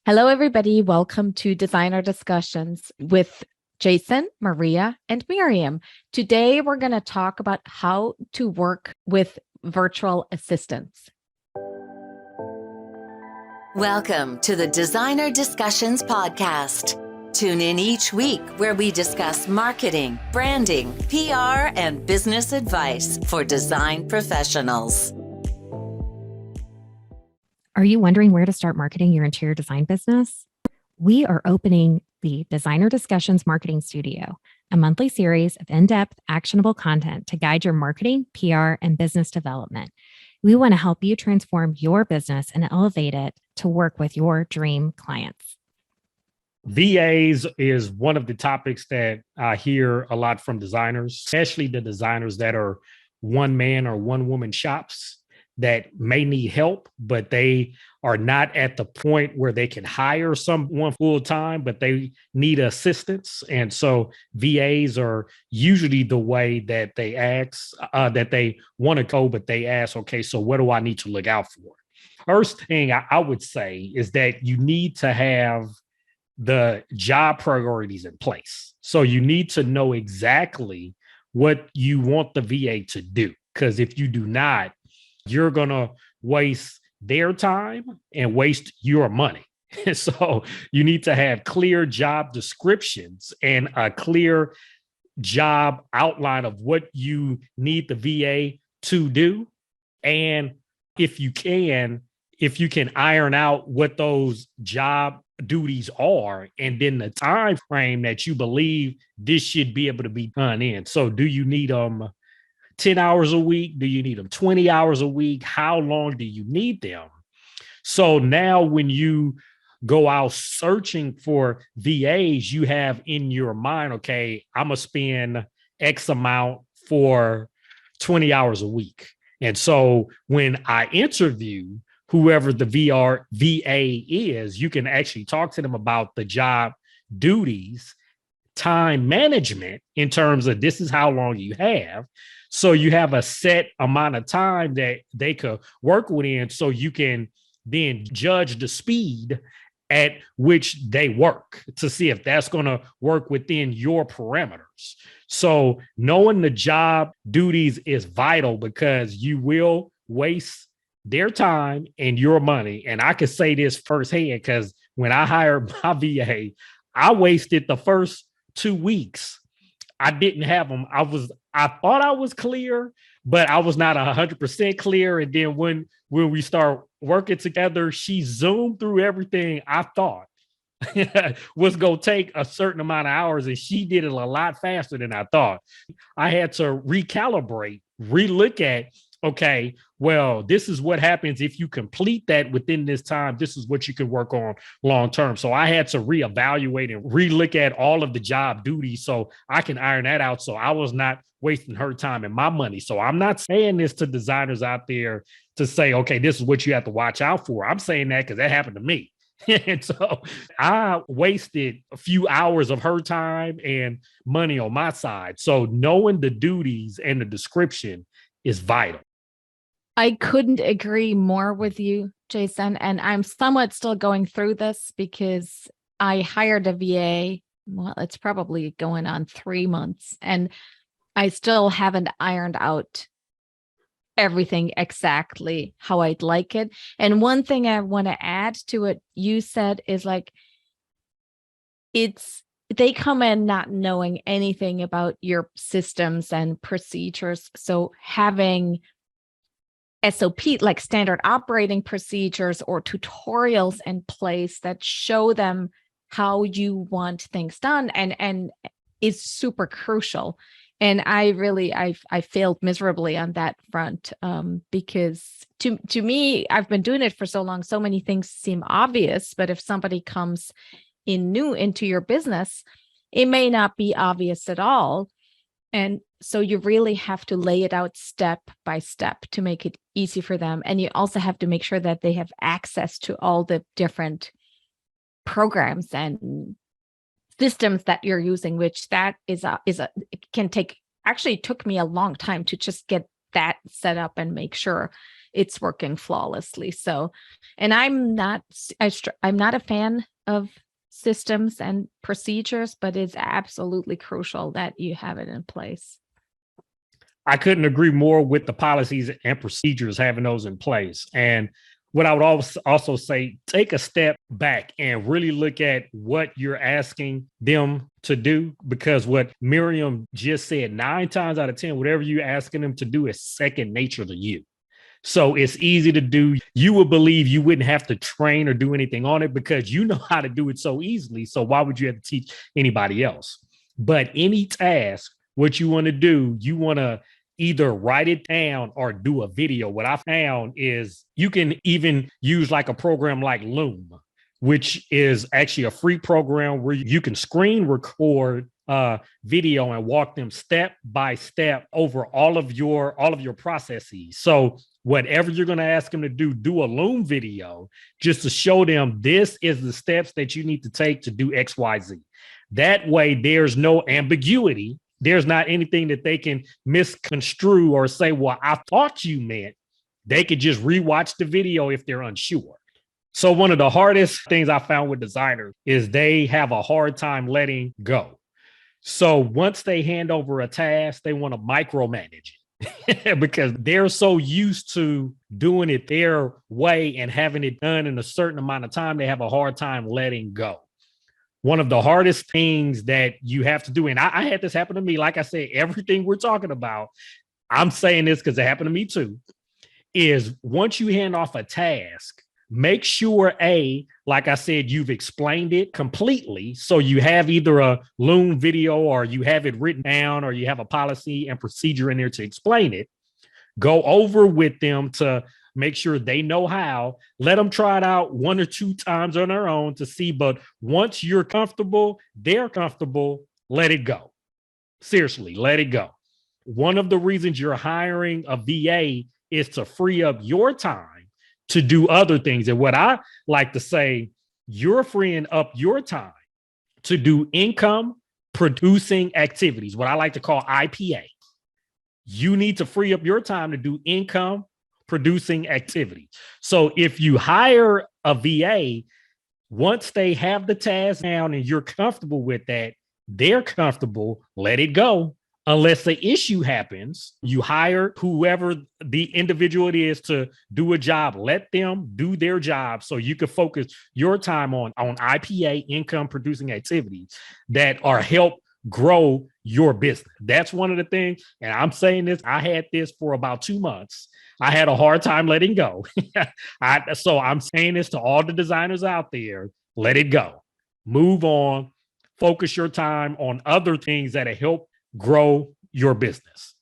Hello, everybody. Welcome to Designer Discussions with Jason, Maria, and Mirjam. Today, we're going to talk about how to work with virtual assistants. Welcome to the Designer Discussions podcast. Tune in each week where we discuss marketing, branding, PR, and business advice for design professionals. Are you wondering where to start marketing your interior design business? We are opening the Designer Discussions Marketing Studio, a monthly series of in-depth, actionable content to guide your marketing, PR, and business development. We want to help you transform your business and elevate it to work with your dream clients. VAs is one of the topics that I hear a lot from designers, especially the designers that are one-man or one-woman shops that may need help, but they are not at the point where they can hire someone full-time, but they need assistance. And so VAs are usually the way that they ask, that they want to go, but they ask, okay, so what do I need to look out for? First thing I would say is that you need to have the job priorities in place. So you need to know exactly what you want the VA to do, because if you do not, you're going to waste their time and waste your money. So you need to have clear job descriptions and a clear job outline of what you need the VA to do. And if you can iron out what those job duties are, and then the time frame that you believe this should be able to be done in. So do you need 10 hours a week? Do you need them 20 hours a week? How long do you need them? So now when you go out searching for VAs, you have in your mind, okay, I'm going to spend X amount for 20 hours a week. And so when I interview whoever the VA is, you can actually talk to them about the job duties, time management in terms of this is how long you have. So you have a set amount of time that they could work within, so you can then judge the speed at which they work to see if that's going to work within your parameters. So knowing the job duties is vital because you will waste their time and your money. And I could say this firsthand because when I hired my VA, I wasted the first 2 weeks. I didn't have them. I thought I was clear, but I was not 100% clear. And then when we start working together, she zoomed through everything I thought was going to take a certain amount of hours. And she did it a lot faster than I thought. I had to recalibrate, relook at, okay, well, this is what happens if you complete that within this time. This is what you can work on long term. So I had to reevaluate and relook at all of the job duties so I can iron that out. So I was not wasting her time and my money. So I'm not saying this to designers out there to say, okay, this is what you have to watch out for. I'm saying that because that happened to me. And so I wasted a few hours of her time and money on my side. So knowing the duties and the description is vital. I couldn't agree more with you, Jason. And I'm somewhat still going through this because I hired a VA. Well, it's probably going on 3 months. And I still haven't ironed out everything exactly how I'd like it. And one thing I want to add to what you said is like, they come in not knowing anything about your systems and procedures. So having SOP, like standard operating procedures or tutorials in place that show them how you want things done and is super crucial. And I failed miserably on that front because to me, I've been doing it for so long. So many things seem obvious, but if somebody comes in new into your business, it may not be obvious at all. And so you really have to lay it out step by step to make it easy for them. And you also have to make sure that they have access to all the different programs and systems that you're using, which that it can take, actually it took me a long time to just get that set up and make sure it's working flawlessly. So, and I'm not a fan of systems and procedures, but it's absolutely crucial that you have it in place. I couldn't agree more with the policies and procedures, having those in place. And what I would also say, take a step back and really look at what you're asking them to do, because what Mirjam just said, 9 times out of 10, whatever you're asking them to do is second nature to you. So it's easy to do. You would believe you wouldn't have to train or do anything on it because you know how to do it so easily. So why would you have to teach anybody else? But any task, what you want to do, you want to either write it down or do a video. What I found is you can even use like a program like Loom, which is actually a free program where you can screen record video and walk them step by step over all of your processes. So whatever you're going to ask them to do a Loom video just to show them this is the steps that you need to take to do XYZ. That way, there's no ambiguity. There's not anything that they can misconstrue or say, well, I thought you meant. They could just rewatch the video if they're unsure. So one of the hardest things I found with designers is they have a hard time letting go. So once they hand over a task, they want to micromanage it because they're so used to doing it their way and having it done in a certain amount of time. They have a hard time letting go. One of the hardest things that you have to do, and I had this happen to me, like I said, everything we're talking about, I'm saying this because it happened to me too, is once you hand off a task, make sure, like I said, you've explained it completely. So you have either a Loom video or you have it written down or you have a policy and procedure in there to explain it. Go over with them to make sure they know how. Let them try it out 1 or 2 times on their own to see. But once you're comfortable, they're comfortable, let it go. Seriously, let it go. One of the reasons you're hiring a VA is to free up your time to do other things. And what I like to say, you're freeing up your time to do income producing activities, what I like to call IPA. You need to free up your time to do income producing activity. So if you hire a VA, once they have the task down and you're comfortable with that, they're comfortable, let it go. Unless the issue happens, you hire whoever the individual is to do a job, let them do their job so you can focus your time on IPA, income producing activities that are help grow your business. That's one of the things. And I'm saying this, I had this for about 2 months. I had a hard time letting go. So I'm saying this to all the designers out there, let it go, move on, focus your time on other things that help grow your business.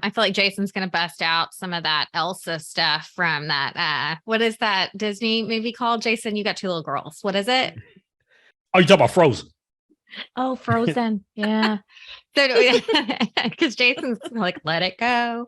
I feel like Jason's going to bust out some of that Elsa stuff from that. What is that Disney movie called? Jason, you got 2 little girls. What is it? Oh, you talking about Frozen? Oh, Frozen. Yeah. So, because Jason's like, let it go.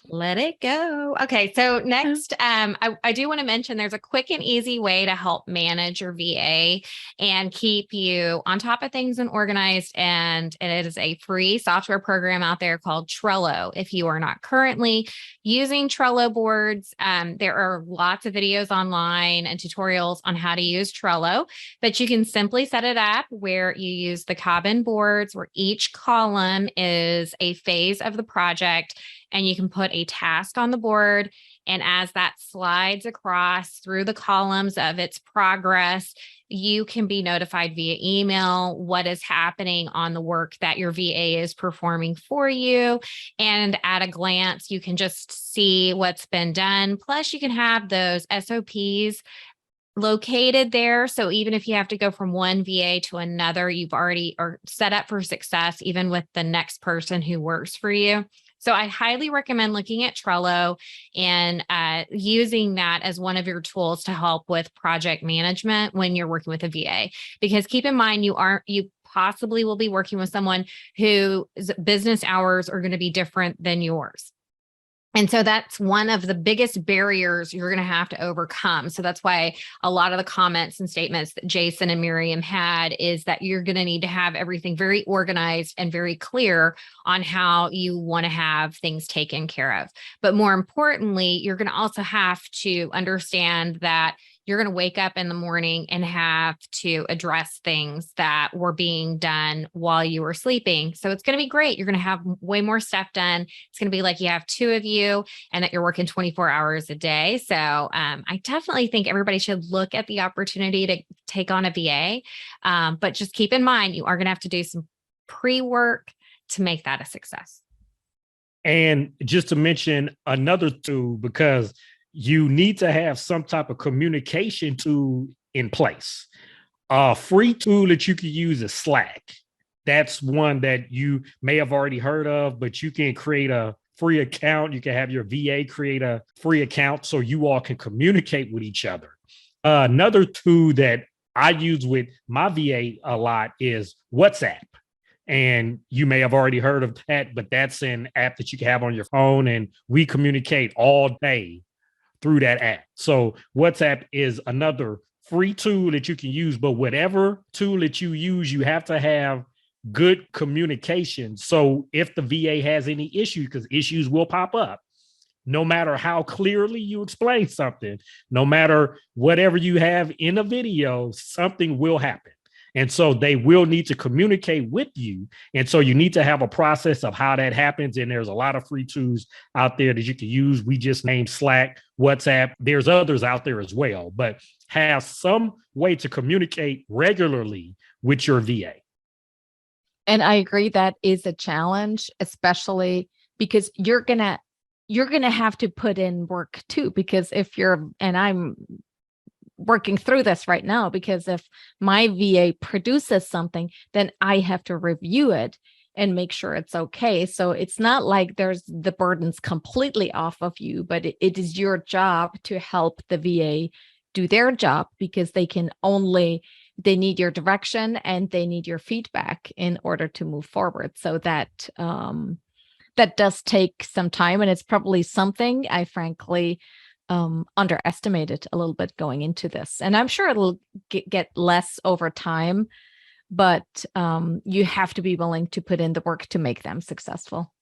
Let it go. Okay. So next, I do want to mention there's a quick and easy way to help manage your VA and keep you on top of things and organized. And it is a free software program out there called Trello. If you are not currently using Trello boards, there are lots of videos online and tutorials on how to use Trello, but you can simply set it up where you use the KABMS boards where each column is a phase of the project. And you can put a task on the board. And as that slides across through the columns of its progress, you can be notified via email what is happening on the work that your VA is performing for you. And at a glance, you can just see what's been done. Plus, you can have those SOPs located there. So even if you have to go from one VA to another, you've already are set up for success, even with the next person who works for you. So I highly recommend looking at Trello and using that as one of your tools to help with project management when you're working with a VA. Because keep in mind, you possibly will be working with someone whose business hours are going to be different than yours. And so that's one of the biggest barriers you're going to have to overcome. So that's why a lot of the comments and statements that Jason and Mirjam had is that you're going to need to have everything very organized and very clear on how you want to have things taken care of. But more importantly, you're going to also have to understand that you're going to wake up in the morning and have to address things that were being done while you were sleeping. So it's going to be great. You're going to have way more stuff done. It's going to be like you have two of you and that you're working 24 hours a day. So I definitely think everybody should look at the opportunity to take on a VA. But just keep in mind, you are going to have to do some pre-work to make that a success. And just to mention another tool, because you need to have some type of communication tool in place. A free tool that you can use is Slack. That's one that you may have already heard of, but you can create a free account. You can have your VA create a free account so you all can communicate with each other. Another tool that I use with my VA a lot is WhatsApp. And you may have already heard of that, but that's an app that you can have on your phone, and we communicate all day through that app. So WhatsApp is another free tool that you can use, but whatever tool that you use, you have to have good communication. So if the VA has any issues, because issues will pop up, no matter how clearly you explain something, no matter whatever you have in a video, something will happen. And so they will need to communicate with you. And so you need to have a process of how that happens. And there's a lot of free tools out there that you can use. We just named Slack, WhatsApp. There's others out there as well, but have some way to communicate regularly with your VA. And I agree that is a challenge, especially because you're going to have to put in work too, because if you're, and I'm working through this right now, because if my VA produces something, then I have to review it and make sure it's okay. So it's not like there's the burdens completely off of you, but it is your job to help the VA do their job, because they need your direction and they need your feedback in order to move forward. So that does take some time, and it's probably something I frankly underestimated a little bit going into this. And I'm sure it'll get less over time, but you have to be willing to put in the work to make them successful.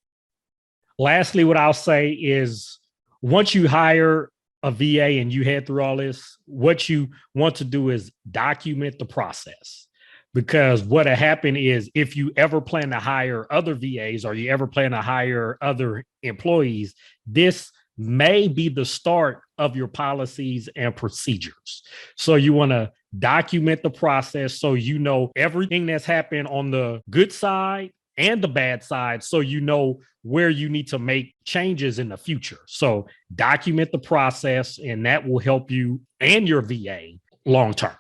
Lastly, what I'll say is once you hire a VA and you head through all this, what you want to do is document the process. Because what'll happen is if you ever plan to hire other VAs or you ever plan to hire other employees, this may be the start of your policies and procedures. So you want to document the process so you know everything that's happened on the good side and the bad side, so you know where you need to make changes in the future. So document the process, and that will help you and your VA long term.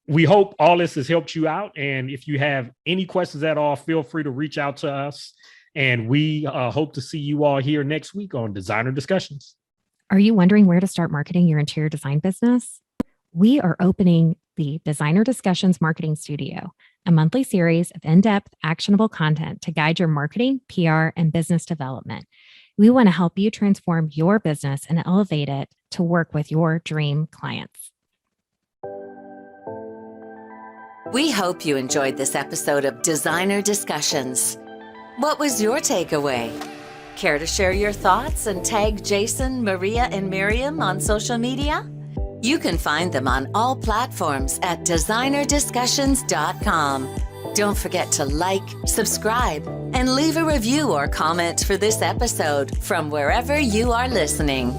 We hope all this has helped you out. And if you have any questions at all, feel free to reach out to us. And we hope to see you all here next week on Designer Discussions. Are you wondering where to start marketing your interior design business? We are opening the Designer Discussions Marketing Studio, a monthly series of in-depth, actionable content to guide your marketing, PR, and business development. We want to help you transform your business and elevate it to work with your dream clients. We hope you enjoyed this episode of Designer Discussions. What was your takeaway? Care to share your thoughts and tag Jason, Maria, and Mirjam on social media? You can find them on all platforms at designerdiscussions.com. Don't forget to like, subscribe, and leave a review or comment for this episode from wherever you are listening.